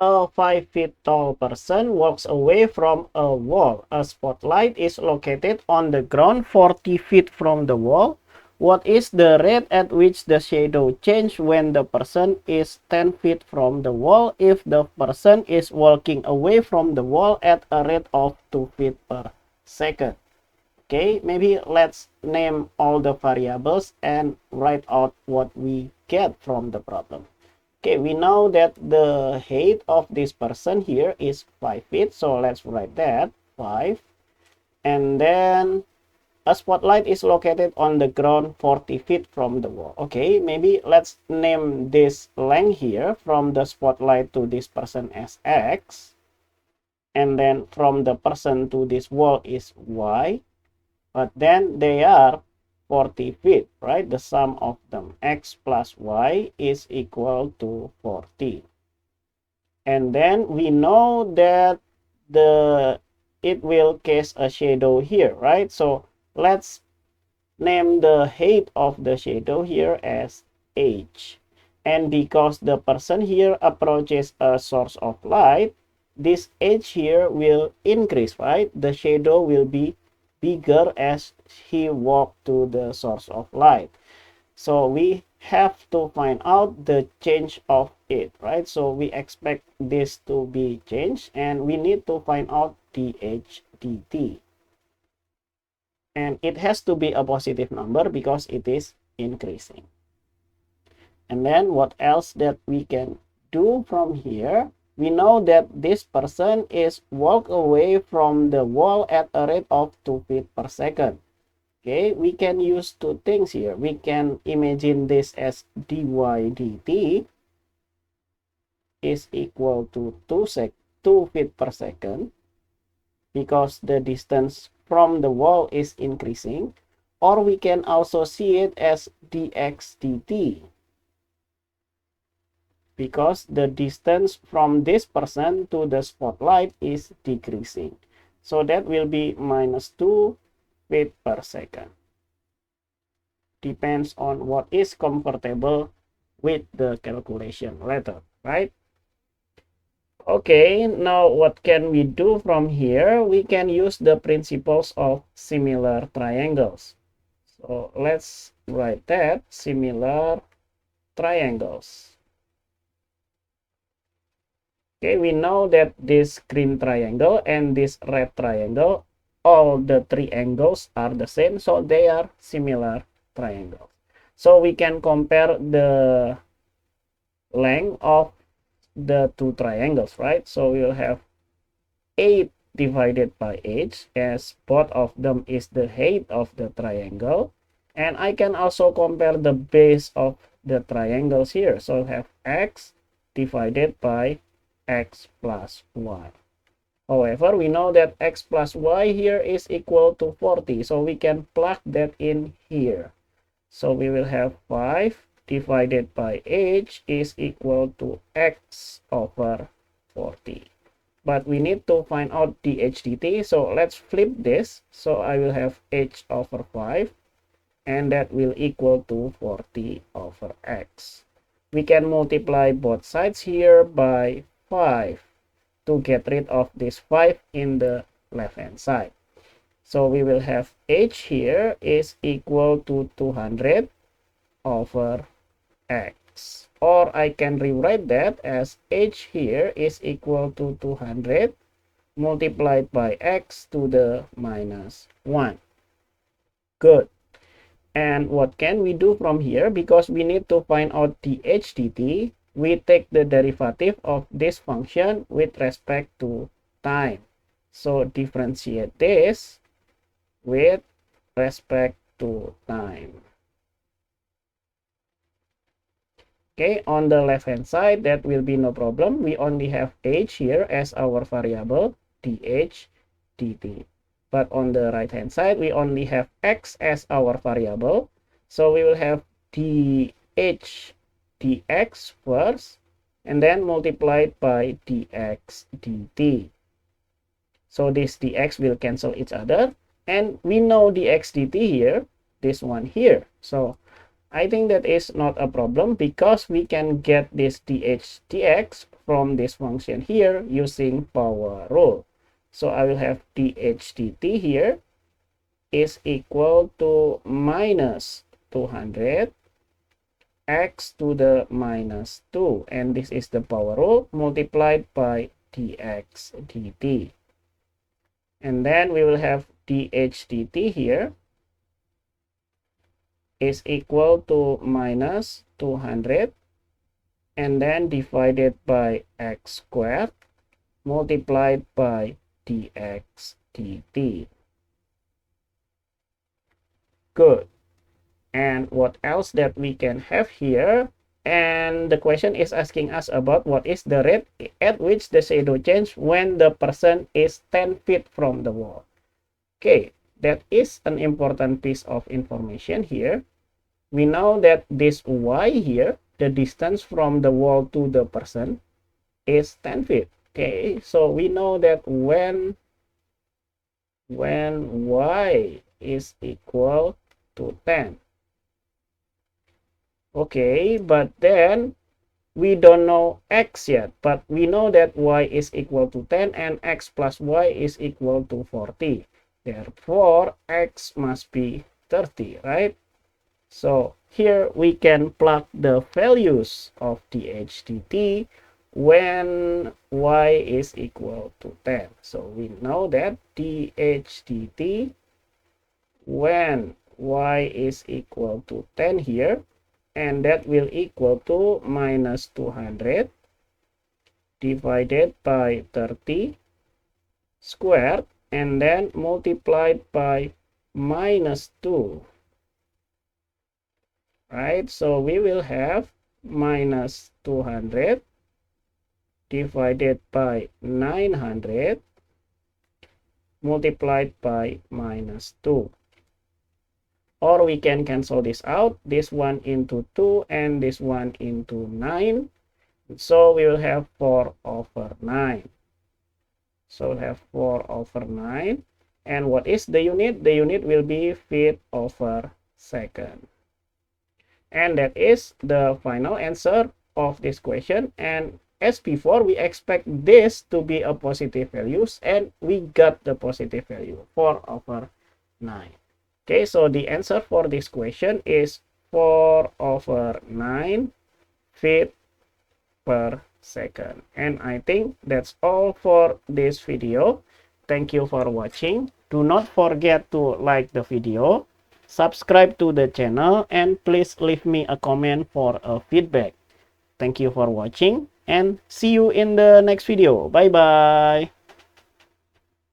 A 5 feet tall person walks away from a wall. A spotlight is located on the ground 40 feet from the wall. What is the rate at which the shadow changes when the person is 10 feet from the wall if the person is walking away from the wall at a rate of 2 feet per second? Okay, maybe let's name all the variables and write out what we get from the problem. Okay, we know that the height of this person here is 5 feet, so let's write that 5. And then a spotlight is located on the ground 40 feet from the wall. Okay, maybe let's name this length here from the spotlight to this person as X. And then from the person to this wall is Y. But then they are 40 feet, right? The sum of them, X plus Y, is equal to 40. And then we know that it will cast a shadow here, right? So let's name the height of the shadow here as H. And because the person here approaches a source of light, this H here will increase, right? The shadow will be bigger as he walked to the source of light. So we have to find out the change of it, right? So we expect this to be changed and we need to find out dH dt. And it has to be a positive number because it is increasing. And then what else that we can do from here? We know that this person is walk away from the wall at a rate of 2 feet per second. Okay, we can use two things here. We can imagine this as dy dt is equal to 2 feet per second because the distance from the wall is increasing. Or we can also see it as dx dt because the distance from this person to the spotlight is decreasing. So that will be minus 2 feet per second. Depends on what is comfortable with the calculation later, right? Okay, now what can we do from here? We can use the principles of similar triangles. So let's write that, similar triangles. Okay, we know that this green triangle and this red triangle, all the three angles are the same, so they are similar triangles. So we can compare the length of the two triangles, right? So we'll have 8 divided by h, as both of them is the height of the triangle. And I can also compare the base of the triangles here. So we'll have x divided by x plus y. However, we know that x plus y here is equal to 40, so we can plug that in here. So we will have 5 divided by h is equal to x over 40. But we need to find out dH dt, so let's flip this. So I will have h over 5, and that will equal to 40 over x. We can multiply both sides here by 5 to get rid of this 5 in the left hand side. So we will have h here is equal to 200 over x. Or I can rewrite that as h here is equal to 200 multiplied by x to the minus 1. Good. And what can we do from here? Because we need to find out dH dt, we take the derivative of this function with respect to time. So differentiate this with respect to time. Okay, on the left hand side, that will be no problem. We only have h here as our variable, dH dt. But on the right hand side, we only have x as our variable. So we will have dH dx first, and then multiplied by dx dt. So this dx will cancel each other. And we know dx dt here, this one here. So I think that is not a problem because we can get this dx from this function here using power rule. So I will have dh dt here is equal to minus 200 x to the minus 2, and this is the power rule multiplied by dx dt. And then we will have dh dt here is equal to minus 200 and then divided by x squared multiplied by dx dt. Good. And what else that we can have here? And the question is asking us about what is the rate at which the shadow change when the person is 10 feet from the wall. Okay, that is an important piece of information here. We know that this y here, the distance from the wall to the person, is 10 feet. Okay, so we know that when y is equal to 10. Okay, but then we don't know x yet, but we know that y is equal to 10 and x plus y is equal to 40. Therefore, x must be 30, right? So here we can plug the values of dh dt when y is equal to 10. So we know that dh dt when y is equal to 10 here, and that will equal to minus 200 divided by 30 squared and then multiplied by minus 2. Right, so we will have minus 200 divided by 900 multiplied by minus 2. Or we can cancel this out, this one into 2 and this one into 9. So we will have 4 over 9. So we'll have 4 over 9. And what is the unit? The unit will be feet over second. And that is the final answer of this question. And as before, we expect this to be a positive values, and we got the positive value, 4 over 9. Okay, so the answer for this question is 4 over 9 feet per second. And I think that's all for this video. Thank you for watching. Do not forget to like the video, subscribe to the channel, and please leave me a comment for a feedback. Thank you for watching and see you in the next video. Bye bye.